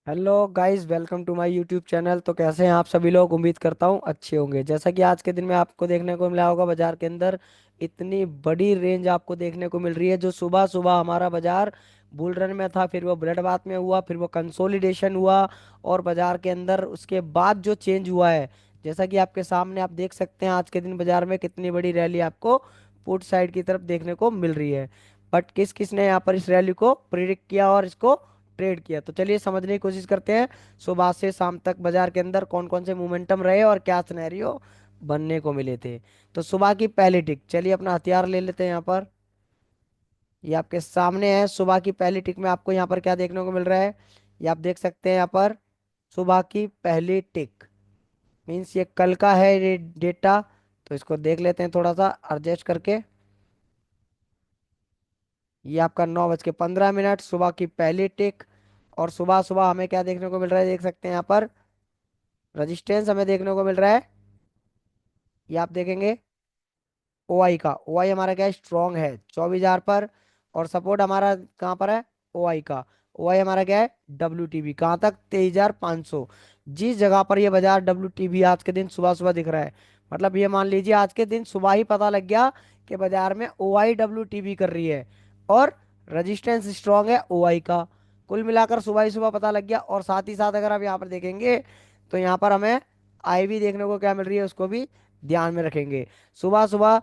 Hello guys, welcome to my YouTube channel. तो कैसे हैं आप सभी लोग? उम्मीद करता हूँ अच्छे होंगे। जैसा कि आज के दिन में आपको देखने को मिला होगा, बाजार के अंदर इतनी बड़ी रेंज आपको देखने को मिल रही है। जो सुबह सुबह हमारा बाजार बुल रन में था, फिर वो ब्लड बाथ में हुआ, फिर वो कंसोलिडेशन हुआ, और बाजार के अंदर उसके बाद जो चेंज हुआ है, जैसा कि आपके सामने आप देख सकते हैं, आज के दिन बाजार में कितनी बड़ी रैली आपको पुट साइड की तरफ देखने को मिल रही है। बट किस किस ने यहाँ पर इस रैली को प्रिडिक्ट किया और इसको ट्रेड किया, तो चलिए समझने की कोशिश करते हैं सुबह से शाम तक बाजार के अंदर कौन कौन से मोमेंटम रहे और क्या सिनेरियो बनने को मिले थे। तो सुबह की पहली टिक, चलिए अपना हथियार ले लेते हैं यहाँ पर। ये आपके सामने है। सुबह की पहली टिक में आपको यहाँ पर क्या देखने को मिल रहा है, ये आप देख सकते हैं यहाँ पर। सुबह की पहली टिक मीन्स ये कल का है ये डेटा। तो इसको देख लेते हैं थोड़ा सा एडजस्ट करके। ये आपका 9:15 सुबह की पहली टिक। और सुबह सुबह हमें क्या देखने को मिल रहा है, देख सकते हैं यहाँ पर रजिस्टेंस हमें देखने को मिल रहा है। ये आप देखेंगे ओआई का, ओआई हमारा क्या है, स्ट्रॉन्ग है 24,000 पर। और सपोर्ट हमारा कहाँ पर है, ओआई का। ओआई हमारा क्या है, डब्ल्यू कहाँ तक, 23,500। जिस जगह पर ये बाजार डब्ल्यू आज के दिन सुबह सुबह दिख रहा है, मतलब ये मान लीजिए आज के दिन सुबह ही पता लग गया कि बाजार में ओआई डब्ल्यू कर रही है, और रजिस्टेंस स्ट्रॉन्ग है ओआई का। कुल मिलाकर सुबह ही सुबह पता लग गया। और साथ ही साथ अगर आप यहाँ पर देखेंगे, तो यहाँ पर हमें आईवी देखने को क्या मिल रही है, उसको भी ध्यान में रखेंगे। सुबह सुबह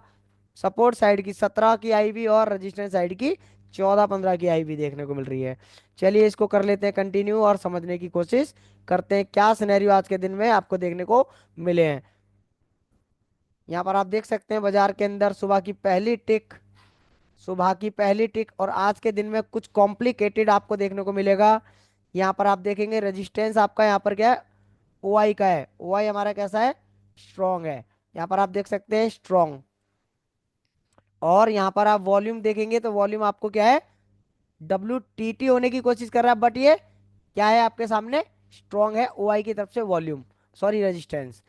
सपोर्ट साइड की 17 की आईवी और रजिस्टेंस साइड की 14-15 की आईवी देखने को मिल रही है। चलिए इसको कर लेते हैं कंटिन्यू और समझने की कोशिश करते हैं क्या सिनेरियो आज के दिन में आपको देखने को मिले हैं। यहाँ पर आप देख सकते हैं बाजार के अंदर सुबह की पहली टिक, सुबह की पहली टिक, और आज के दिन में कुछ कॉम्प्लिकेटेड आपको देखने को मिलेगा। यहाँ पर आप देखेंगे रजिस्टेंस आपका यहाँ पर क्या है, ओआई का है। ओआई हमारा कैसा है, स्ट्रॉन्ग है। यहाँ पर आप देख सकते हैं स्ट्रॉन्ग। और यहाँ पर आप वॉल्यूम देखेंगे तो वॉल्यूम आपको क्या है, होने की कोशिश कर रहा है, बट ये क्या है आपके सामने, स्ट्रॉन्ग है ओआई की तरफ से वॉल्यूम, सॉरी रजिस्टेंस।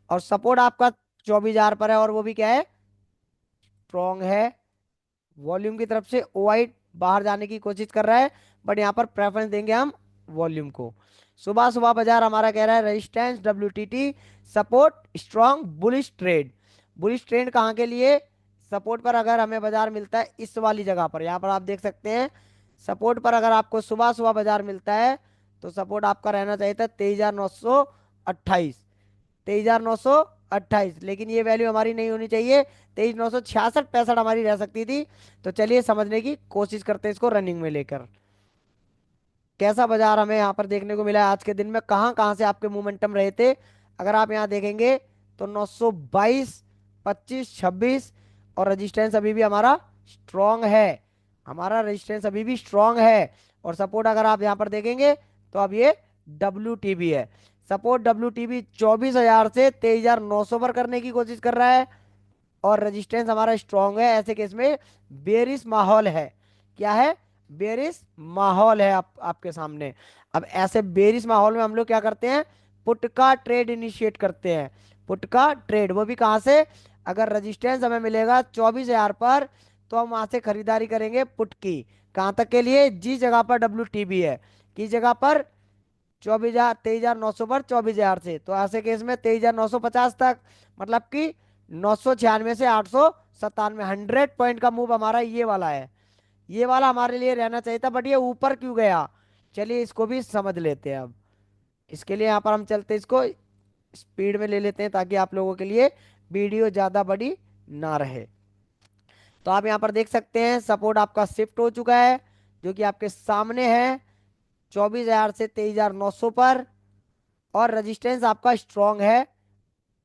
और सपोर्ट आपका 24,000 पर है, और वो भी क्या है, स्ट्रॉन्ग है। वॉल्यूम की तरफ से ओआई बाहर जाने की कोशिश कर रहा है, बट यहाँ पर प्रेफरेंस देंगे हम वॉल्यूम को। सुबह सुबह बाजार हमारा कह रहा है resistance W support strong bullish trade. Bullish trade कहाँ के लिए, सपोर्ट पर अगर हमें बाजार मिलता है इस वाली जगह पर, यहाँ पर आप देख सकते हैं सपोर्ट पर अगर आपको सुबह सुबह बाजार मिलता है, तो सपोर्ट आपका रहना चाहिए था 23,928। 23,928, लेकिन ये वैल्यू हमारी नहीं होनी चाहिए। 23,966-65 हमारी रह सकती थी। तो चलिए समझने की कोशिश करते हैं इसको रनिंग में लेकर, कैसा बाजार हमें यहाँ पर देखने को मिला है आज के दिन में, कहाँ कहाँ से आपके मोमेंटम रहे थे। अगर आप यहाँ देखेंगे तो 922, 25, 26, और रजिस्टेंस अभी भी हमारा स्ट्रॉन्ग है। हमारा रजिस्टेंस अभी भी स्ट्रॉन्ग है। और सपोर्ट अगर आप यहाँ पर देखेंगे, तो अब ये डब्ल्यू है। सपोर्ट डब्ल्यू 24,000 से 23,900 पर करने की कोशिश कर रहा है। और रेजिस्टेंस हमारा स्ट्रांग है। ऐसे केस में बेरिश माहौल है, क्या है, बेरिश माहौल है आपके सामने। अब ऐसे बेरिश माहौल में हम लोग क्या करते हैं, पुट का ट्रेड इनिशिएट करते हैं। पुट का ट्रेड, वो भी कहां से, अगर रेजिस्टेंस हमें मिलेगा 24,000 पर, तो हम वहां से खरीदारी करेंगे पुट की। कहां तक के लिए, जिस जगह पर डब्ल्यू है, किस जगह पर, 24,000, 23,900 पर 24,000 से, तो ऐसे केस में 23,950 तक, मतलब कि 996 से 897, 100 पॉइंट का मूव हमारा ये वाला है। ये वाला हमारे लिए रहना चाहिए था, बट ये ऊपर क्यों गया, चलिए इसको भी समझ लेते हैं अब। इसके लिए यहाँ पर हम चलते हैं, इसको स्पीड में ले लेते हैं ताकि आप लोगों के लिए वीडियो ज्यादा बड़ी ना रहे। तो आप यहाँ पर देख सकते हैं सपोर्ट आपका शिफ्ट हो चुका है, जो कि आपके सामने है 24,000 से 23,900 पर। और रेजिस्टेंस आपका स्ट्रॉन्ग है,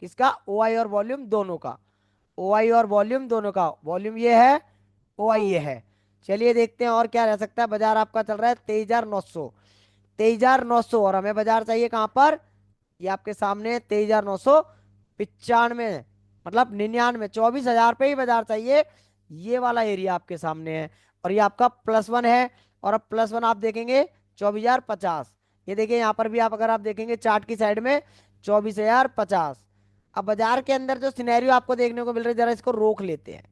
किसका, ओआई और वॉल्यूम दोनों का। ओआई और वॉल्यूम दोनों का, वॉल्यूम ये है, ओआई ये है। चलिए देखते हैं और क्या रह सकता है। बाजार आपका चल रहा है 23,900, 23,900, और हमें बाजार चाहिए कहां पर, ये आपके सामने 23,995, मतलब 99, 24,000 पे ही बाजार चाहिए। ये वाला एरिया आपके सामने है, और ये आपका +1 है। और अब +1 आप देखेंगे 24,050। ये देखिए यहाँ पर भी आप अगर आप देखेंगे चार्ट की साइड में 24,050। अब बाजार के अंदर जो सिनेरियो आपको देखने को मिल रहा है, जरा इसको रोक लेते हैं,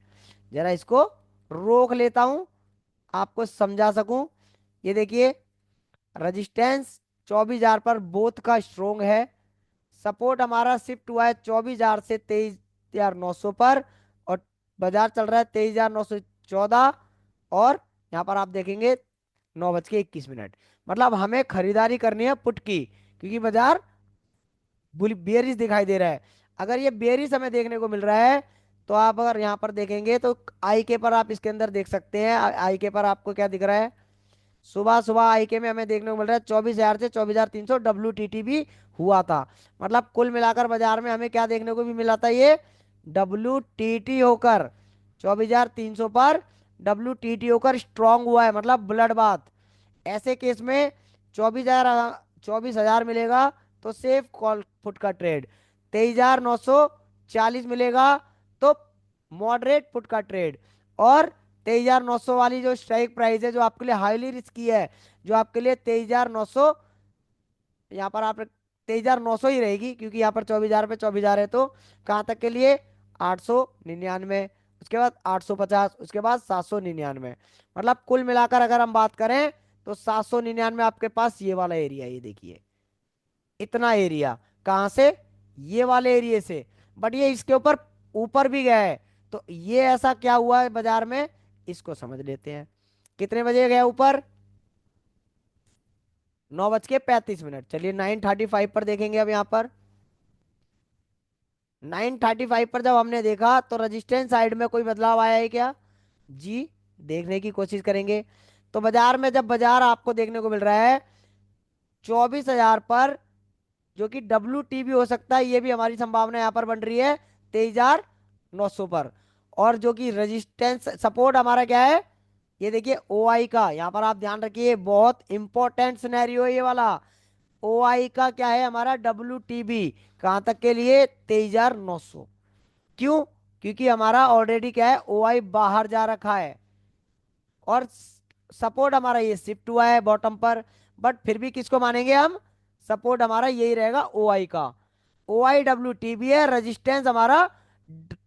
जरा इसको रोक लेता हूं, आपको समझा सकूं। ये देखिए रजिस्टेंस 24,000 पर बोथ का स्ट्रोंग है। सपोर्ट हमारा शिफ्ट हुआ है 24,000 से 23,900 पर, और बाजार चल रहा है 23,914। और यहाँ पर आप देखेंगे 9:21। मतलब हमें खरीदारी करनी है पुट की, क्योंकि बाजार बेरिश दिखाई दे रहा है। अगर ये बेरिश हमें देखने को मिल रहा है, तो आप अगर यहाँ पर देखेंगे तो आई के पर आप इसके अंदर देख सकते हैं। आई के पर आपको क्या दिख रहा है? सुबह सुबह आई के में हमें देखने को मिल रहा है 24,000 से 24,300 WTT भी हुआ था। मतलब कुल मिलाकर बाजार में हमें क्या देखने को भी मिला था? ये WTT होकर 24,300 पर WTT होकर स्ट्रांग हुआ है, मतलब ब्लड बाथ। ऐसे केस में 24,000 मिलेगा तो सेफ कॉल फुट का ट्रेड। 23,940 मिलेगा तो मॉडरेट फुट का ट्रेड। और 23,900 वाली जो स्ट्राइक प्राइस है, जो आपके लिए हाईली रिस्की है, जो आपके लिए 23,900, यहाँ पर आप 23,900 ही रहेगी, क्योंकि यहाँ पर 24,000 पे 24,000 है। तो कहाँ तक के लिए? 899, उसके बाद 850, उसके बाद 799। मतलब कुल मिलाकर अगर हम बात करें तो 799 आपके पास ये वाला एरिया, ये देखिए इतना एरिया। कहाँ से? ये वाले एरिया से। बट ये इसके ऊपर ऊपर भी गया है। तो ये ऐसा क्या हुआ है बाजार में, इसको समझ लेते हैं। कितने बजे गया ऊपर? 9:35। चलिए 9:35 पर देखेंगे अब यहाँ पर। 9:35 पर जब हमने देखा तो रजिस्टेंस साइड में कोई बदलाव आया है क्या? जी, देखने की कोशिश करेंगे। तो बाजार में जब बाजार आपको देखने को मिल रहा है 24,000 पर, जो कि WT भी हो सकता है, ये भी हमारी संभावना यहाँ पर बन रही है 23,900 पर। और जो कि रेजिस्टेंस सपोर्ट हमारा क्या है? ये देखिए OI का, यहाँ पर आप ध्यान रखिए, बहुत इंपॉर्टेंट सिनेरियो है ये वाला। OI का क्या है हमारा? WTB। कहाँ तक के लिए? 23,900। क्यों? क्योंकि हमारा ऑलरेडी क्या है, OI बाहर जा रखा है। और सपोर्ट हमारा ये शिफ्ट हुआ है बॉटम पर। बट फिर भी किसको मानेंगे हम? सपोर्ट हमारा यही रहेगा OI का। OI WTB है, रेजिस्टेंस हमारा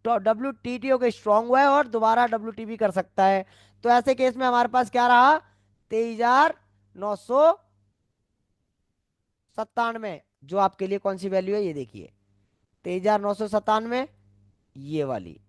WTTO के स्ट्रांग हुआ है और दोबारा WTB कर सकता है। तो ऐसे केस में हमारे पास क्या रहा? 23,997, जो आपके लिए कौन सी वैल्यू है ये देखिए, 23,997, ये वाली।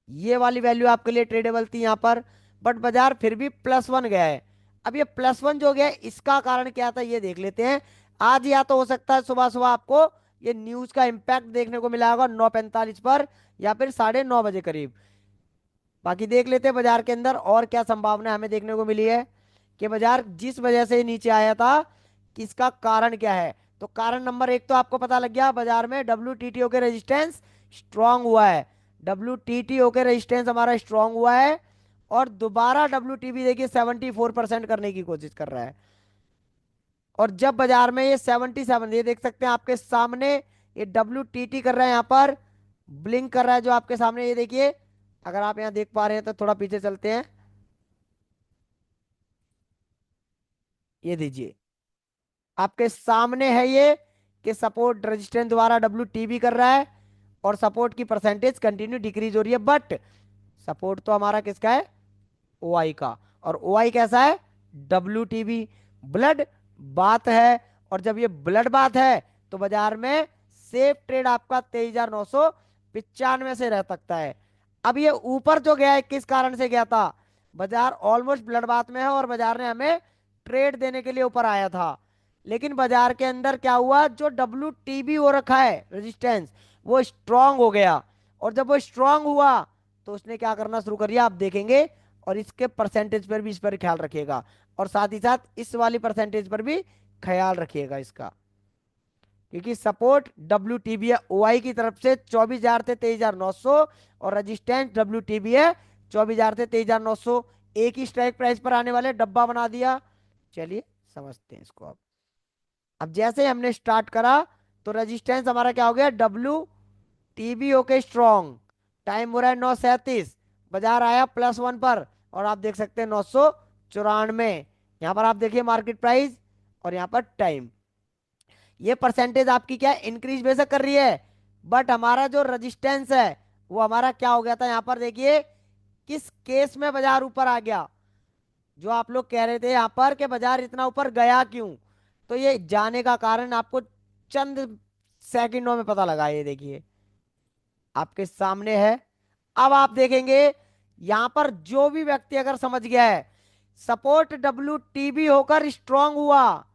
ये वाली वैल्यू आपके लिए ट्रेडेबल थी यहाँ पर। बट बाजार फिर भी +1 गया है। अब ये +1 जो गया है, इसका कारण क्या था ये देख लेते हैं। आज या तो हो सकता है सुबह सुबह आपको ये न्यूज का इंपैक्ट देखने को मिला होगा 9:45 पर, या फिर 9:30 करीब। बाकी देख लेते हैं बाजार के अंदर और क्या संभावना हमें देखने को मिली है कि बाजार जिस वजह से नीचे आया था, कि इसका कारण क्या है। तो कारण नंबर 1 तो आपको पता लग गया, बाजार में WTTO के रेजिस्टेंस स्ट्रांग हुआ है। WTTO के रेजिस्टेंस हमारा स्ट्रांग हुआ है। और दोबारा WTB देखिए 74% करने की कोशिश कर रहा है। और जब बाजार में ये 77, ये देख सकते हैं आपके सामने, ये WTT कर रहा है यहाँ पर, ब्लिंक कर रहा है जो आपके सामने, ये देखिए। अगर आप यहाँ देख पा रहे हैं तो थोड़ा पीछे चलते हैं, ये दीजिए आपके सामने है ये, कि सपोर्ट रेजिस्टेंस द्वारा WTB कर रहा है। और सपोर्ट की परसेंटेज कंटिन्यू डिक्रीज हो रही है। बट सपोर्ट तो हमारा किसका है? OI का। और OI कैसा है? WTB। ब्लड बात है। और जब ये ब्लड बात है तो बाजार में सेफ ट्रेड आपका 23,995 से रह सकता है। अब ये ऊपर जो गया है किस कारण से गया था? बाजार ऑलमोस्ट ब्लड बात में है और बाजार ने हमें ट्रेड देने के लिए ऊपर आया था। लेकिन बाजार के अंदर क्या हुआ? जो WTB हो रखा है रेजिस्टेंस, वो स्ट्रांग हो गया। और जब वो स्ट्रांग हुआ तो उसने क्या करना शुरू कर दिया, आप देखेंगे। और इसके परसेंटेज पर भी इस पर ख्याल रखिएगा, और साथ ही साथ इस वाली परसेंटेज पर भी ख्याल रखिएगा इसका। क्योंकि सपोर्ट WTB है OI की तरफ से 24,000 से 23,900, और रजिस्टेंस WTB है 24,000 से 23,900। एक ही स्ट्राइक प्राइस पर आने वाले डब्बा बना दिया। चलिए समझते हैं इसको। अब जैसे ही हमने स्टार्ट करा तो रेजिस्टेंस हमारा क्या हो गया? WTB okay strong. टाइम हो रहा है 9:37, बाजार आया +1 पर। और आप देख सकते हैं 994, यहाँ पर आप देखिए मार्केट प्राइस, और यहाँ पर टाइम। ये परसेंटेज आपकी क्या इंक्रीज बेशक कर रही है, बट हमारा जो रेजिस्टेंस है वो हमारा क्या हो गया था? यहाँ पर देखिए किस केस में बाजार ऊपर आ गया। जो आप लोग कह रहे थे यहाँ पर कि बाजार इतना ऊपर गया क्यों, तो ये जाने का कारण आपको चंद सेकंडों में पता लगा। ये देखिए आपके सामने है। अब आप देखेंगे यहां पर जो भी व्यक्ति अगर समझ गया है, सपोर्ट डब्ल्यू टीबी होकर स्ट्रांग हुआ,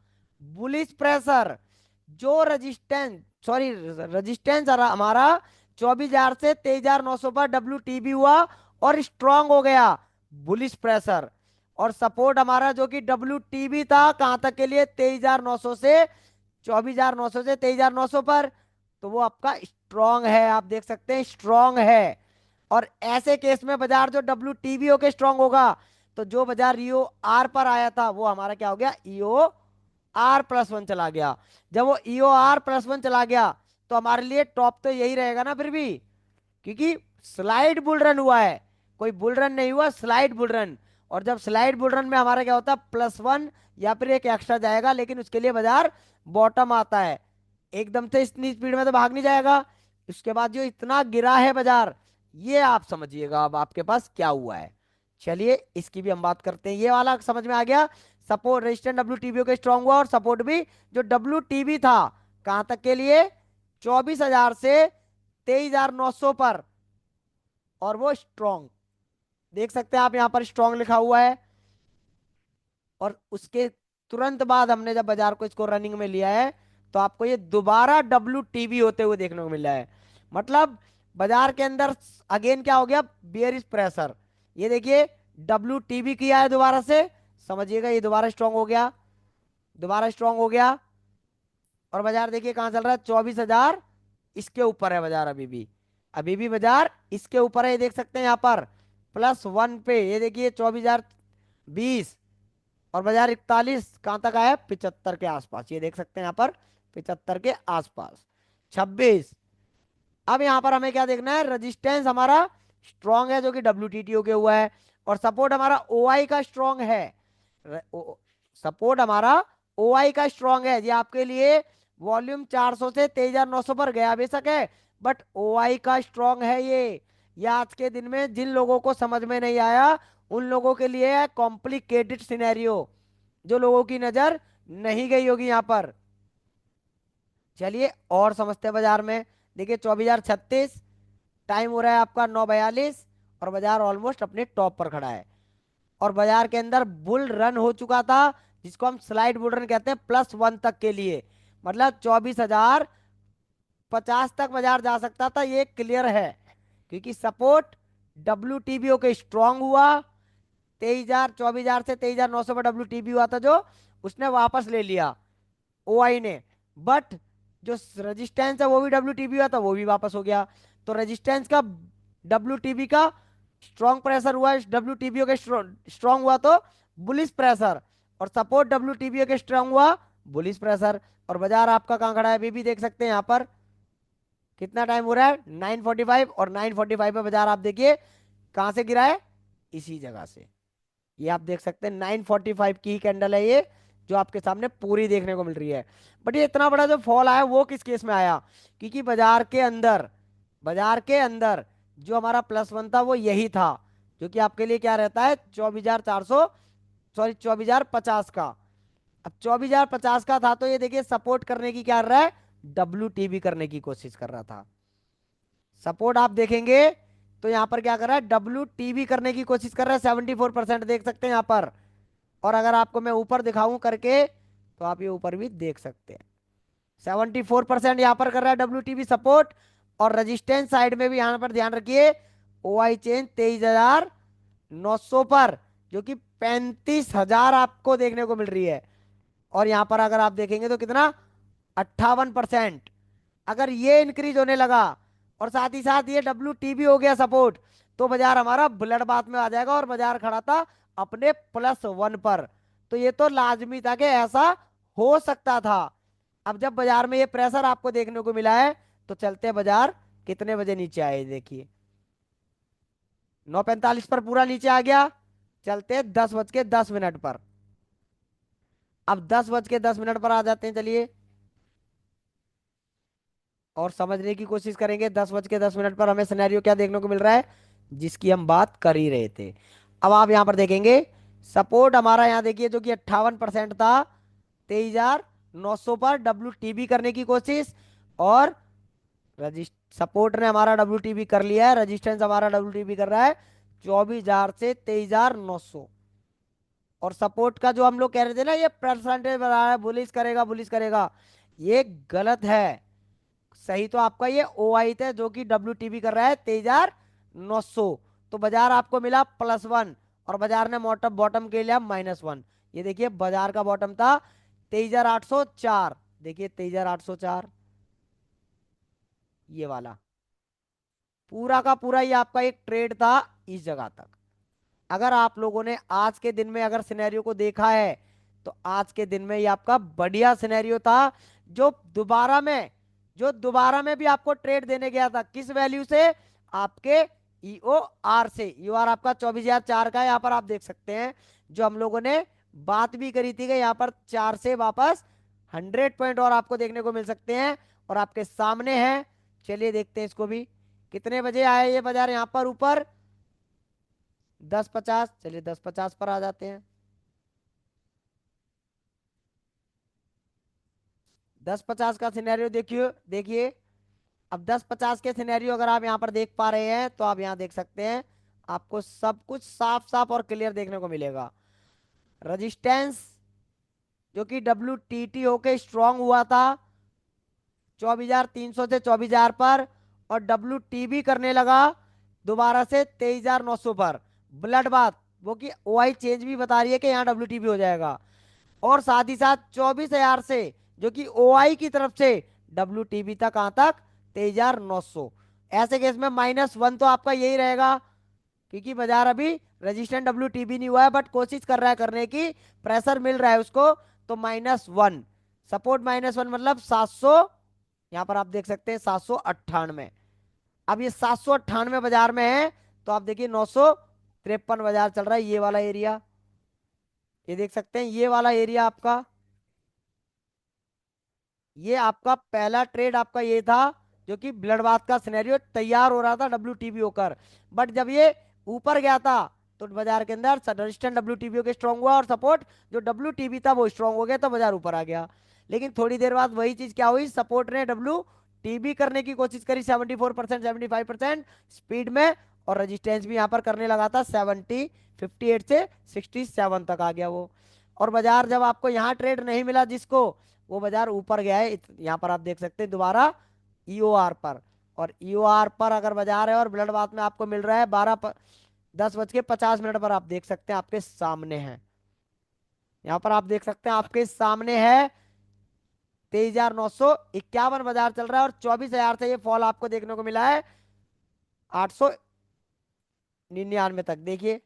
बुलिश प्रेशर, जो रेजिस्टेंस, सॉरी रेजिस्टेंस हमारा 24,000 से 23,900 पर डब्ल्यू टीबी हुआ और स्ट्रांग हो गया, बुलिश प्रेशर। और सपोर्ट हमारा जो कि डब्ल्यू टीबी था कहां तक के लिए, 23,900 से 24,900 से 23,900 पर, तो वो आपका स्ट्रांग है। आप देख सकते हैं स्ट्रांग है। और ऐसे केस में बाजार जो डब्ल्यू टीबी होके स्ट्रांग होगा, तो जो बाजार ईओ आर पर आया था वो हमारा क्या हो गया, ईओ आर प्लस वन चला गया। जब वो ईओ आर प्लस वन चला गया तो हमारे लिए टॉप तो यही रहेगा ना फिर भी, क्योंकि स्लाइड बुल रन हुआ है, कोई बुल रन नहीं हुआ, स्लाइड बुल रन। और जब स्लाइड बुल रन में हमारा क्या होता है, +1 या फिर एक एक्स्ट्रा जाएगा, लेकिन उसके लिए बाजार बॉटम आता है। एकदम से इतनी स्पीड में तो भाग नहीं जाएगा। उसके बाद जो इतना गिरा है बाजार, ये आप समझिएगा अब आपके पास क्या हुआ है। चलिए इसकी भी हम बात करते हैं। ये वाला समझ में आ गया, सपोर्ट रेजिस्टेंस डब्ल्यू टीबी के स्ट्रांग हुआ, और सपोर्ट भी जो डब्ल्यू टीबी था कहां तक के लिए, 24,000 से 23,900 पर, और वो स्ट्रांग, देख सकते हैं आप यहां पर स्ट्रांग लिखा हुआ है। और उसके तुरंत बाद हमने जब बाजार को इसको रनिंग में लिया है, तो आपको ये दोबारा डब्ल्यू टीबी होते हुए देखने को मिल रहा है। मतलब बाजार के अंदर अगेन क्या हो गया, बेयरिश प्रेशर। ये देखिए डब्ल्यू टीबी किया है दोबारा से, समझिएगा ये दोबारा स्ट्रांग हो गया, दोबारा स्ट्रांग हो गया। और बाजार देखिए कहां चल रहा है, 24,000 इसके ऊपर है बाजार अभी भी, अभी भी बाजार इसके ऊपर है। ये देख सकते हैं यहाँ पर +1 पे, ये देखिए 24,020। और बाजार 41 कहां तक आया, 75 के आसपास, ये देख सकते हैं यहाँ पर 75 के आसपास। 26, अब यहां पर हमें क्या देखना है, रेजिस्टेंस हमारा स्ट्रांग है जो कि डब्ल्यूटीटीओ के हुआ है, और सपोर्ट हमारा ओआई का स्ट्रांग है। सपोर्ट हमारा ओआई का स्ट्रांग है। ये आपके लिए वॉल्यूम 400 से 23,900 पर गया बेशक है, बट ओआई का स्ट्रांग है ये आज के दिन में जिन लोगों को समझ में नहीं आया उन लोगों के लिए है कॉम्प्लिकेटेड सिनेरियो, जो लोगों की नजर नहीं गई होगी यहां पर। चलिए और समझते हैं बाजार में। देखिए 24,036, टाइम हो रहा है आपका 9:42, और बाजार ऑलमोस्ट अपने टॉप पर खड़ा है। और बाजार के अंदर बुल रन हो चुका था, जिसको हम स्लाइड बुल रन कहते हैं, +1 तक के लिए, मतलब 24,050 तक बाजार जा सकता था, ये क्लियर है। क्योंकि सपोर्ट डब्ल्यू टीबीओ के स्ट्रांग हुआ, 23,000 24,000 से 23,900 पर डब्ल्यू टीबी हुआ था, जो उसने वापस ले लिया ओआई ने। बट जो रेजिस्टेंस है वो भी डब्ल्यू टीबी हुआ था, वो भी वापस हो गया। तो रेजिस्टेंस का डब्ल्यू टीबी का स्ट्रॉन्ग प्रेशर हुआ, डब्ल्यू टीबीओ के स्ट्रॉन्ग हुआ तो बुलिश प्रेशर, और सपोर्ट डब्ल्यू टीबीओ के स्ट्रॉन्ग हुआ बुलिश प्रेशर। और बाजार आपका कहाँ खड़ा है अभी भी देख सकते हैं यहाँ पर, कितना टाइम हो रहा है, 9:45, और 9:45 में बाजार आप देखिए कहां से गिरा है, इसी जगह से। ये आप देख सकते हैं 9:45 की कैंडल है ये, जो आपके सामने पूरी देखने को मिल रही है। बट ये इतना बड़ा जो फॉल आया वो किस केस में आया, क्योंकि बाजार के अंदर, बाजार के अंदर जो हमारा +1 था वो यही था, जो कि आपके लिए क्या रहता है, 24,400, सॉरी 24,050 का। अब 24,050 का था, तो ये देखिए सपोर्ट करने की क्या कर रहा है, डब्ल्यू टीबी करने की कोशिश कर रहा था। सपोर्ट आप देखेंगे तो यहां पर क्या कर रहा है, डब्ल्यू टीबी करने की कोशिश कर रहा है, 74% देख सकते हैं यहां पर। और अगर आपको मैं ऊपर दिखाऊं करके, तो आप ये ऊपर भी देख सकते हैं, 74% यहां पर कर रहा है डब्ल्यूटीबी सपोर्ट। और रेजिस्टेंस साइड में भी यहां पर ध्यान रखिए, ओआई चेन 23,900 पर, जो कि 35,000 आपको देखने को मिल रही है। और यहां पर अगर आप देखेंगे तो कितना, 58%। अगर ये इंक्रीज होने लगा और साथ ही साथ ये डब्ल्यू टीबी हो गया सपोर्ट, तो बाजार हमारा ब्लड बाथ में आ जाएगा, और बाजार खड़ा था अपने +1 पर। तो ये तो लाजमी था कि ऐसा हो सकता था। अब जब बाजार में ये प्रेशर आपको देखने को मिला है, तो चलते बाजार कितने बजे नीचे आए, देखिए 9:45 पर पूरा नीचे आ गया। चलते 10:10 पर, अब 10:10 पर आ जाते हैं, चलिए और समझने की कोशिश करेंगे। 10:10 पर हमें सिनेरियो क्या देखने को मिल रहा है, जिसकी हम बात कर ही रहे थे। अब आप यहां पर देखेंगे सपोर्ट हमारा यहाँ देखिए जो कि 58% था, 23,900 पर WTB करने की कोशिश। और रजिस्ट सपोर्ट ने हमारा WTB कर लिया है, रजिस्टेंस हमारा WTB कर रहा है 24,000 से 23,900। और सपोर्ट का जो हम लोग कह रहे थे ना, ये परसेंटेज बता रहा है बुलिश करेगा बुलिश करेगा, ये गलत है। सही तो आपका ये OI थे जो कि WTB कर रहा है 23,900। तो बाजार आपको मिला +1, और बाजार ने बॉटम बॉटम के लिया -1। ये देखिए बाजार का बॉटम था 23,804, देखिए 23,804, ये वाला पूरा का पूरा ये आपका एक ट्रेड था इस जगह तक। अगर आप लोगों ने आज के दिन में अगर सिनेरियो को देखा है, तो आज के दिन में ये आपका बढ़िया सिनेरियो था, जो दोबारा में जो दोबारा में भी आपको ट्रेड देने गया था, किस वैल्यू से? आपके EOR से। EOR आपका 24,004 का है, यहाँ पर आप देख सकते हैं। जो हम लोगों ने बात भी करी थी कि यहाँ पर 4 से वापस 100 पॉइंट और आपको देखने को मिल सकते हैं, और आपके सामने है। चलिए देखते हैं इसको भी, कितने बजे आए ये बाजार यहाँ पर ऊपर? 10:50। चलिए 10:50 पर आ जाते हैं। 10:50 का सिनेरियो देखिए देखिए। अब 10:50 के सिनेरियो अगर आप यहाँ पर देख पा रहे हैं, तो आप यहाँ देख सकते हैं, आपको सब कुछ साफ साफ और क्लियर देखने को मिलेगा। रजिस्टेंस जो कि WTT होके स्ट्रांग हुआ था 24,300 से 24,000 पर, और WTB करने लगा दोबारा से 23,900 पर। ब्लड बात वो कि OI चेंज भी बता रही है कि यहाँ WTB हो जाएगा। और साथ ही साथ 24,000 से जो कि OI की तरफ से WTB तक, कहां तक? 23,900। ऐसे केस में -1 तो आपका यही रहेगा, क्योंकि बाजार अभी रजिस्टेंट WTB नहीं हुआ है, बट कोशिश कर रहा है करने की, प्रेशर मिल रहा है उसको। तो -1 सपोर्ट, -1 मतलब 700। यहां पर आप देख सकते हैं 798। अब ये 798 बाजार में है, तो आप देखिए 953 बाजार चल रहा है, ये वाला एरिया। ये देख सकते हैं ये वाला एरिया आपका, ये आपका पहला ट्रेड आपका ये था, जो कि ब्लड बाथ का सिनेरियो तैयार हो रहा था WTB होकर। बट जब ये ऊपर गया था, तो बाजार के अंदर रजिस्टेंट WTB के स्ट्रांग हुआ, और सपोर्ट जो WTB था वो स्ट्रांग हो गया, तो बाजार ऊपर आ गया। लेकिन थोड़ी देर बाद वही चीज क्या हुई, सपोर्ट ने WTB करने की कोशिश करी 74%, 75% स्पीड में, और रजिस्टेंस भी यहाँ पर करने लगा था 58 से 67 तक आ गया वो। और बाजार जब आपको यहाँ ट्रेड नहीं मिला जिसको, वो बाजार ऊपर गया है, यहाँ पर आप देख सकते हैं दोबारा EOR पर। और EOR पर अगर बाजार है, और ब्लड बाथ में आपको मिल रहा है 10:50 पर, आप देख सकते हैं आपके सामने है। यहाँ पर आप देख सकते हैं आपके सामने है 23,951 बाजार चल रहा है, और 24,000 से ये फॉल आपको देखने को मिला है 899 तक। देखिए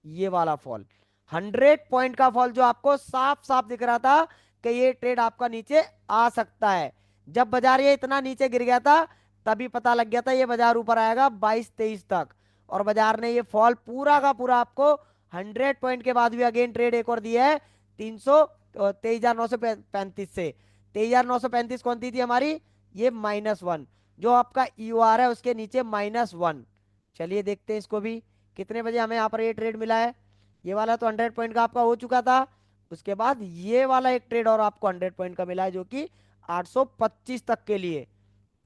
ये वाला फॉल, 100 पॉइंट का फॉल, जो आपको साफ साफ दिख रहा था कि ये ट्रेड आपका नीचे आ सकता है। जब बाजार ये इतना नीचे गिर गया था, तभी पता लग गया था ये बाजार ऊपर आएगा 22-23 तक। और बाजार ने ये फॉल पूरा का पूरा आपको 100 पॉइंट के बाद भी अगेन ट्रेड एक और दिया है 23,935 से। 23,935 कौन सी थी हमारी? ये -1, जो आपका EOR है उसके नीचे -1। चलिए देखते हैं इसको भी, कितने बजे हमें यहाँ पर ये ट्रेड मिला है। ये वाला तो 100 पॉइंट का आपका हो चुका था। उसके बाद ये वाला एक ट्रेड और आपको 100 पॉइंट का मिला है, जो कि 825 तक के लिए।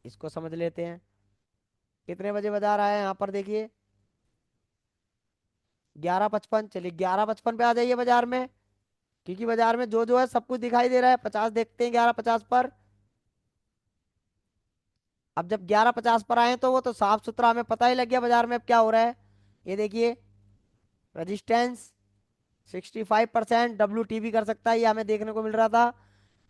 इसको समझ लेते हैं कितने बजे बाजार आया है। यहाँ पर देखिए 11:55। चलिए 11:55 पे आ जाइए बाजार में, क्योंकि बाजार में जो जो है सब कुछ दिखाई दे रहा है। 50 देखते हैं 11:50 पर। अब जब 11:50 पर आए तो वो तो साफ सुथरा हमें पता ही लग गया बाजार में अब क्या हो रहा है। ये देखिए रजिस्टेंस 65% WTB कर सकता है, ये हमें देखने को मिल रहा था।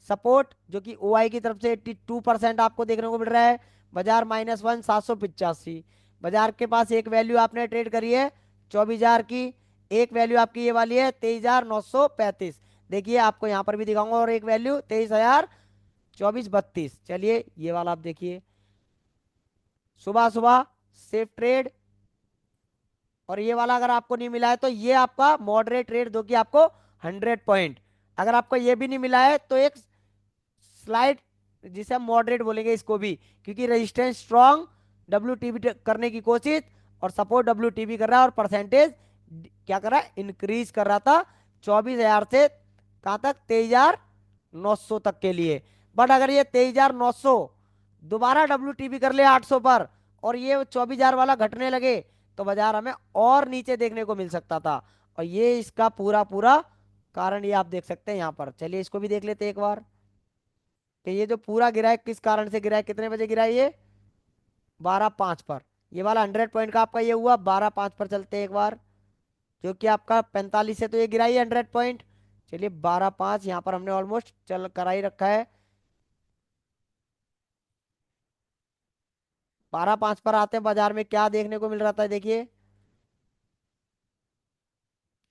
सपोर्ट जो कि OI की तरफ से 82% आपको देखने को मिल रहा है। बाजार -1 785। बाजार के पास एक वैल्यू आपने ट्रेड करी है 24,000 की, एक वैल्यू आपकी ये वाली है 23,935। देखिए आपको यहाँ पर भी दिखाऊंगा, और एक वैल्यू 23,000 2432। चलिए ये वाला आप देखिए, सुबह सुबह सेफ ट्रेड। और ये वाला अगर आपको नहीं मिला है, तो ये आपका मॉडरेट रेट दो कि आपको 100 पॉइंट। अगर आपको ये भी नहीं मिला है, तो एक स्लाइड, जिसे हम मॉडरेट बोलेंगे इसको भी, क्योंकि रेजिस्टेंस स्ट्रॉन्ग WTB करने की कोशिश, और सपोर्ट WTB कर रहा है, और परसेंटेज क्या कर रहा है, इंक्रीज कर रहा था 24,000 से कहाँ तक, 23,900 तक के लिए। बट अगर ये 23,900 दोबारा WTB कर ले 800 पर, और ये 24,000 वाला घटने लगे, तो बाजार हमें और नीचे देखने को मिल सकता था। और ये इसका पूरा पूरा कारण ये आप देख सकते हैं यहाँ पर। चलिए इसको भी देख लेते हैं एक बार, कि ये जो पूरा गिरा है किस कारण से गिरा है, कितने बजे गिरा है ये, 12:05 पर। ये वाला 100 पॉइंट का आपका ये हुआ 12:05 पर। चलते हैं एक बार, जो कि आपका 45 से तो ये गिरा ही 100 पॉइंट। चलिए 12:05 यहाँ पर हमने ऑलमोस्ट चल करा ही रखा है। 12:05 पर आते हैं, बाजार में क्या देखने को मिल रहा था देखिए,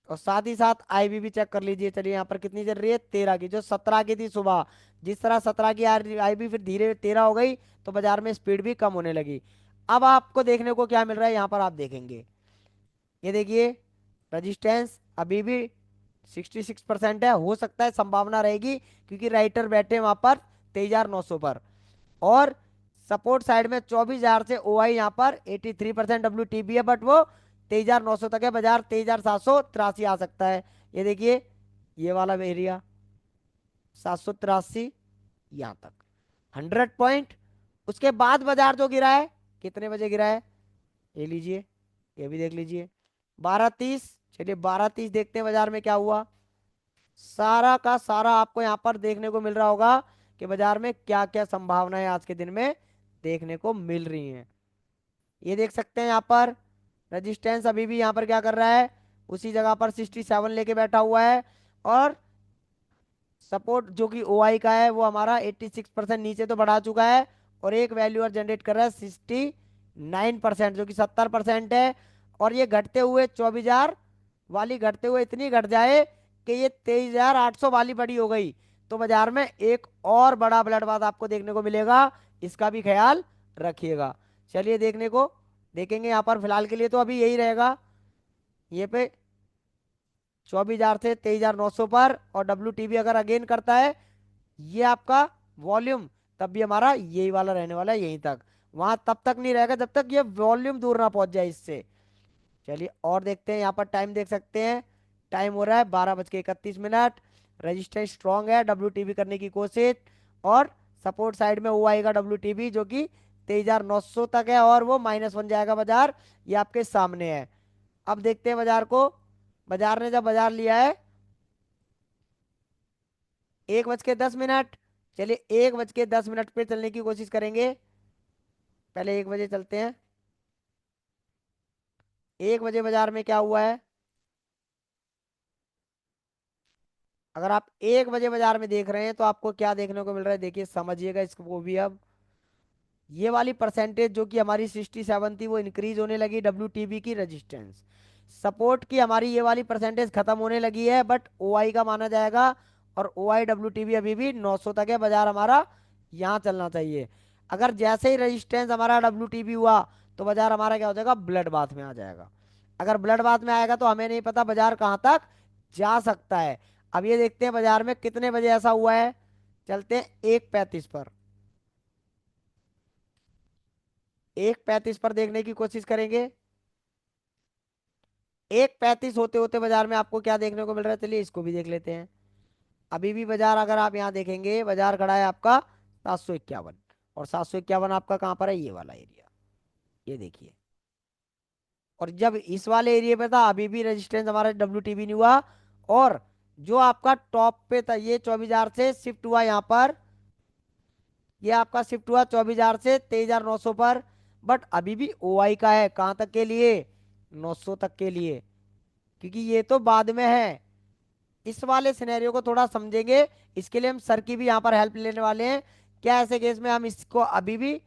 और साथ ही साथ आईबी भी चेक कर लीजिए। चलिए यहाँ पर कितनी चल रही है, 13 की, जो 17 की थी सुबह। जिस तरह 17 की आईबी फिर धीरे 13 हो गई, तो बाजार में स्पीड भी कम होने लगी। अब आपको देखने को क्या मिल रहा है यहाँ पर, आप देखेंगे ये देखिए, रजिस्टेंस अभी भी 66% है। हो सकता है, संभावना रहेगी, क्योंकि राइटर बैठे वहां पर 23,900 पर। और सपोर्ट साइड में 24,000 से OI यहाँ पर 83% WTB है, बट वो 23,900 तक है। बाजार 23,783 आ सकता है। ये देखिए, ये वाला एरिया 783 यहाँ तक, 100 पॉइंट। उसके बाद बाजार जो गिरा है, कितने बजे गिरा है, ये लीजिए, ये भी देख लीजिए, 12:30। चलिए 12:30 देखते हैं बाजार में क्या हुआ। सारा का सारा आपको यहाँ पर देखने को मिल रहा होगा कि बाजार में क्या क्या संभावनाएं आज के दिन में देखने को मिल रही हैं। ये देख सकते हैं यहाँ पर, रेजिस्टेंस अभी भी यहाँ पर क्या कर रहा है, उसी जगह पर 67 लेके बैठा हुआ है। और सपोर्ट जो कि OI का है, वो हमारा 86% नीचे तो बढ़ा चुका है, और एक वैल्यू और जनरेट कर रहा है 69%, जो कि 70% है। और ये घटते हुए 24,000 वाली घटते हुए इतनी घट जाए कि ये 23,800 वाली बड़ी हो गई, तो बाजार में एक और बड़ा ब्लड बाथ आपको देखने को मिलेगा। इसका भी ख्याल रखिएगा। चलिए देखने को देखेंगे यहाँ पर, फिलहाल के लिए तो अभी यही रहेगा, ये पे 24,000 से 23,900 पर। और WTB अगर अगेन करता है ये आपका वॉल्यूम, तब भी हमारा यही वाला रहने वाला है, यहीं तक। वहां तब तक नहीं रहेगा जब तक ये वॉल्यूम दूर ना पहुंच जाए इससे। चलिए और देखते हैं, यहाँ पर टाइम देख सकते हैं, टाइम हो रहा है 12:31। रजिस्टेंस स्ट्रांग है, WTB करने की कोशिश। और सपोर्ट साइड में वो आएगा WTB, जो कि 23,900 तक है, और वो -1 जाएगा बाजार, ये आपके सामने है। अब देखते हैं बाजार को, बाजार ने जब बाजार लिया है 1:10। चलिए 1:10 पे चलने की कोशिश करेंगे। पहले 1 बजे चलते हैं। 1 बजे बाजार में क्या हुआ है, अगर आप 1 बजे बाजार में देख रहे हैं तो आपको क्या देखने को मिल रहा है, देखिए समझिएगा इसको भी। अब ये वाली परसेंटेज जो कि हमारी 67 थी, वो इंक्रीज होने लगी। WTB की रेजिस्टेंस सपोर्ट की हमारी ये वाली परसेंटेज खत्म होने लगी है, बट OI का माना जाएगा। और OI WTB अभी भी 900 तक है, बाजार हमारा यहाँ चलना चाहिए। अगर जैसे ही रेजिस्टेंस हमारा WTB हुआ, तो बाजार हमारा क्या हो जाएगा, ब्लड बाथ में आ जाएगा। अगर ब्लड बाथ में आएगा तो हमें नहीं पता बाजार कहाँ तक जा सकता है। अब ये देखते हैं बाजार में कितने बजे ऐसा हुआ है। चलते हैं 1:35 पर, 1:35 पर देखने की कोशिश करेंगे। 1:35 होते होते बाजार में आपको क्या देखने को मिल रहा है, चलिए इसको भी देख लेते हैं। अभी भी बाजार अगर आप यहाँ देखेंगे, बाजार खड़ा है आपका 751। और 751 आपका कहाँ पर है, ये वाला एरिया, ये देखिए। और जब इस वाले एरिया पे था, अभी भी रेजिस्टेंस हमारा WTB नहीं हुआ। और जो आपका टॉप पे था, ये 24,000 से शिफ्ट हुआ यहाँ पर, ये आपका शिफ्ट हुआ 24,000 से 23,900 पर। बट अभी भी OI का है, कहाँ तक के लिए, 900 तक के लिए, क्योंकि ये तो बाद में है। इस वाले सिनेरियो को थोड़ा समझेंगे, इसके लिए हम सर की भी यहाँ पर हेल्प लेने वाले हैं। क्या ऐसे केस में हम इसको अभी भी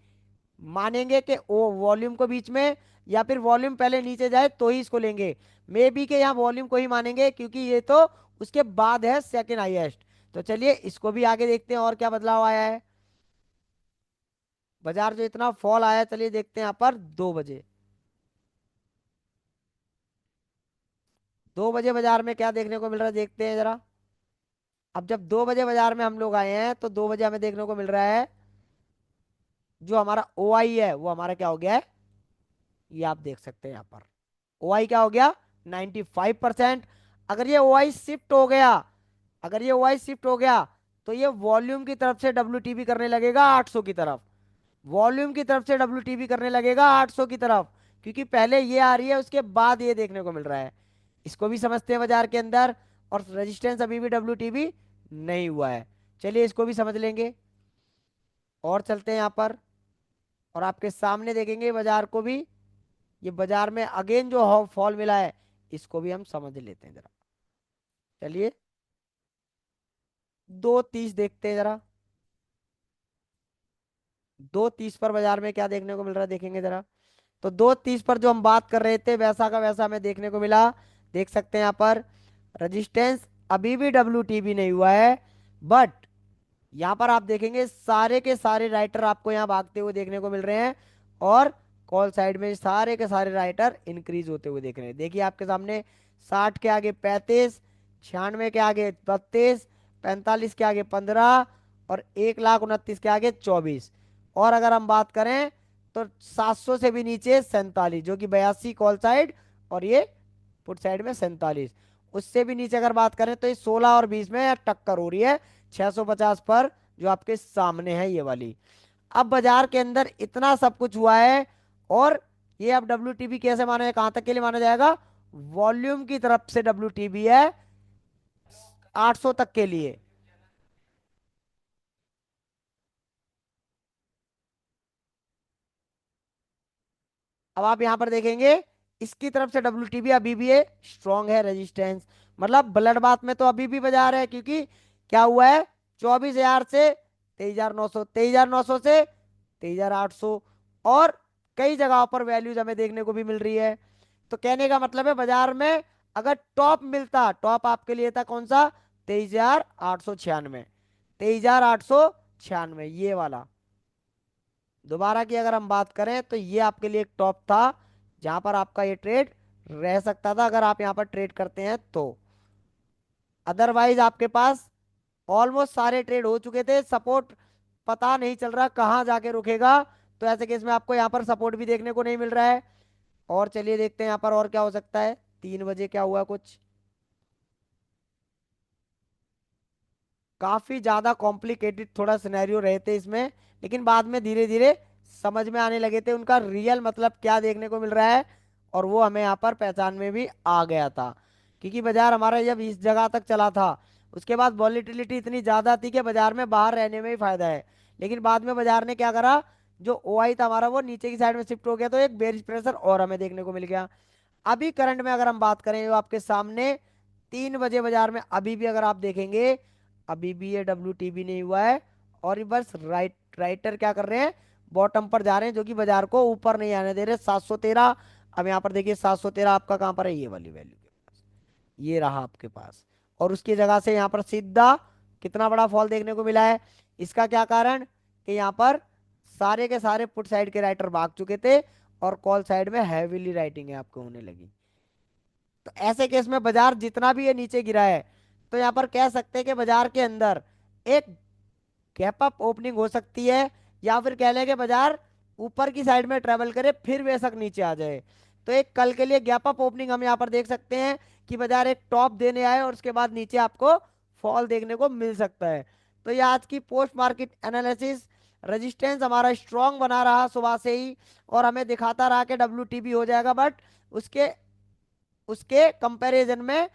मानेंगे कि वो वॉल्यूम को बीच में, या फिर वॉल्यूम पहले नीचे जाए तो ही इसको लेंगे। मे बी के यहाँ वॉल्यूम को ही मानेंगे, क्योंकि ये तो उसके बाद है सेकंड हाईएस्ट। तो चलिए इसको भी आगे देखते हैं और क्या बदलाव आया है। बाजार जो इतना फॉल आया है, चलिए देखते हैं यहाँ पर 2 बजे। 2 बजे बाजार में क्या देखने को मिल रहा है, देखते हैं जरा। अब जब 2 बजे बाजार में हम लोग आए हैं, तो 2 बजे हमें देखने को मिल रहा है, जो हमारा OI है वो हमारा क्या हो गया है, ये आप देख सकते हैं यहाँ पर। OI क्या हो गया, 95%। अगर ये ओआई शिफ्ट हो गया, अगर ये ओआई शिफ्ट हो गया, तो ये वॉल्यूम की तरफ से डब्ल्यूटीबी करने लगेगा 800 की तरफ। वॉल्यूम की तरफ से डब्ल्यूटीबी करने लगेगा 800 की तरफ, क्योंकि पहले ये आ रही है उसके बाद ये देखने को मिल रहा है। इसको भी समझते हैं बाजार के अंदर। और रेजिस्टेंस अभी भी डब्ल्यूटीबी नहीं हुआ है। चलिए इसको भी समझ लेंगे और चलते हैं यहाँ पर, और आपके सामने देखेंगे बाजार को भी। ये बाजार में अगेन जो फॉल मिला है, इसको भी हम समझ लेते हैं जरा। चलिए 2:30 देखते हैं जरा। 2:30 पर बाजार में क्या देखने को मिल रहा है देखेंगे जरा। तो 2:30 पर जो हम बात कर रहे थे वैसा का वैसा हमें देखने को मिला। देख सकते हैं यहाँ पर रजिस्टेंस अभी भी डब्ल्यूटीबी नहीं हुआ है, बट यहाँ पर आप देखेंगे सारे के सारे राइटर आपको यहाँ भागते हुए देखने को मिल रहे हैं, और कॉल साइड में सारे के सारे राइटर इंक्रीज होते हुए देख रहे हैं। देखिए आपके सामने 60 के आगे 35, 96 के आगे 32, 45 के आगे 15, और 1,29,000 के आगे 24। और अगर हम बात करें तो 700 से भी नीचे 47, जो कि 82 कॉल साइड, और ये पुट साइड में 47। उससे भी नीचे अगर बात करें तो ये 16 और 20 में टक्कर हो रही है 650 पर, जो आपके सामने है ये वाली। अब बाजार के अंदर इतना सब कुछ हुआ है, और ये अब डब्ल्यूटीबी कैसे माना है, कहां तक के लिए माना जाएगा? वॉल्यूम की तरफ से डब्ल्यूटीबी है 800 तक के लिए। अब आप यहां पर देखेंगे इसकी तरफ से डब्ल्यूटीबी अभी भी है, स्ट्रांग है रेजिस्टेंस। मतलब ब्लड बाथ में तो अभी भी बाजार है, क्योंकि क्या हुआ है, 24,000 से 23,900, 23,900 से 23,800, और कई जगहों पर वैल्यूज हमें देखने को भी मिल रही है। तो कहने का मतलब है बाजार में अगर टॉप मिलता, टॉप आपके लिए था कौन सा? 23,896, 23,896 ये वाला। दोबारा की अगर हम बात करें तो ये आपके लिए एक टॉप था, जहां पर आपका ये ट्रेड रह सकता था अगर आप यहां पर ट्रेड करते हैं तो। अदरवाइज आपके पास ऑलमोस्ट सारे ट्रेड हो चुके थे, सपोर्ट पता नहीं चल रहा कहां जाके रुकेगा। तो ऐसे केस में आपको यहाँ पर सपोर्ट भी देखने को नहीं मिल रहा है। और चलिए देखते हैं यहाँ पर और क्या हो सकता है। 3 बजे क्या हुआ कुछ, काफी ज्यादा कॉम्प्लिकेटेड थोड़ा सिनेरियो रहे थे इसमें, लेकिन बाद में धीरे धीरे समझ में आने लगे थे उनका रियल मतलब क्या देखने को मिल रहा है, और वो हमें यहाँ पर पहचान में भी आ गया था। क्योंकि बाजार हमारा जब इस जगह तक चला था, उसके बाद वॉलीटिलिटी इतनी ज्यादा थी कि बाजार में बाहर रहने में ही फायदा है। लेकिन बाद में बाजार ने क्या करा, जो ओआई था हमारा वो नीचे की साइड में शिफ्ट हो गया, तो एक बेरिश प्रेशर और हमें देखने को मिल गया। अभी करंट में अगर हम बात करें, जो आपके सामने 3 बजे बाजार में अभी भी अगर आप देखेंगे, अभी भी ये डब्ल्यूटीबी नहीं हुआ है, और ये बस राइटर क्या कर रहे हैं, बॉटम पर जा रहे हैं, जो कि बाजार को ऊपर नहीं आने दे रहे। 713, अब यहाँ पर देखिए 713 आपका कहाँ पर है, ये वाली वैल्यू के पास, ये रहा आपके पास। और उसकी जगह से यहाँ पर सीधा कितना बड़ा फॉल देखने को मिला है। इसका क्या कारण, कि यहाँ पर सारे के सारे पुट साइड के राइटर भाग चुके थे, और कॉल साइड में हैवीली राइटिंग है आपको होने लगी। तो ऐसे केस में बाजार जितना भी ये नीचे गिरा है, तो यहाँ पर कह सकते हैं कि बाजार के अंदर एक गैप अप ओपनिंग हो सकती है, या फिर कह लें कि बाजार ऊपर की साइड में ट्रेवल करे फिर बेशक नीचे आ जाए। तो एक कल के लिए गैप अप ओपनिंग हम यहाँ पर देख सकते हैं, कि बाजार एक टॉप देने आए और उसके बाद नीचे आपको फॉल देखने को मिल सकता है। तो ये आज की पोस्ट मार्केट एनालिसिस। रेजिस्टेंस हमारा स्ट्रांग बना रहा सुबह से ही, और हमें दिखाता रहा कि डब्ल्यूटीबी हो जाएगा, बट उसके उसके कंपैरिजन में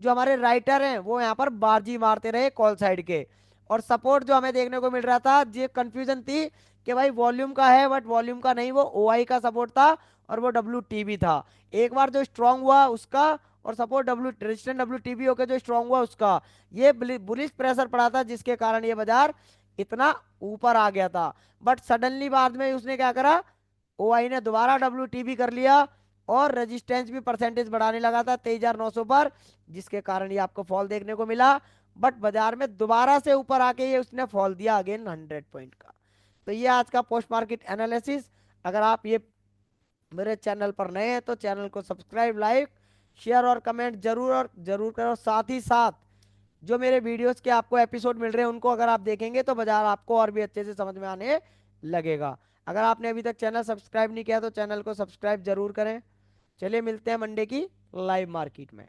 जो हमारे राइटर हैं वो यहाँ पर बाजी मारते रहे कॉल साइड के। और सपोर्ट जो हमें देखने को मिल रहा था, ये कंफ्यूजन थी कि भाई वॉल्यूम का है, बट वॉल्यूम का नहीं, वो ओआई का सपोर्ट था, और वो डब्ल्यू टीबी था। एक बार जो स्ट्रांग हुआ उसका, और support W resistant W TB होकर जो स्ट्रांग हुआ उसका, ये बुलिश प्रेशर पड़ा था, जिसके कारण ये बाजार इतना ऊपर आ गया था। बट सडनली बाद में उसने क्या करा, ओआई ने दोबारा डब्ल्यूटीबी कर लिया, और रेजिस्टेंस भी परसेंटेज बढ़ाने लगा था 23,900 पर, जिसके कारण ये आपको फॉल देखने को मिला। बट बाजार में दोबारा से ऊपर आके ये उसने फॉल दिया अगेन 100 पॉइंट का। तो ये आज का पोस्ट मार्केट एनालिसिस। अगर आप ये मेरे चैनल पर नए हैं तो चैनल को सब्सक्राइब, लाइक, शेयर और कमेंट जरूर और जरूर करो। साथ ही साथ जो मेरे वीडियोस के आपको एपिसोड मिल रहे हैं उनको अगर आप देखेंगे तो बाजार आपको और भी अच्छे से समझ में आने लगेगा। अगर आपने अभी तक चैनल सब्सक्राइब नहीं किया तो चैनल को सब्सक्राइब जरूर करें। चलिए मिलते हैं मंडे की लाइव मार्केट में।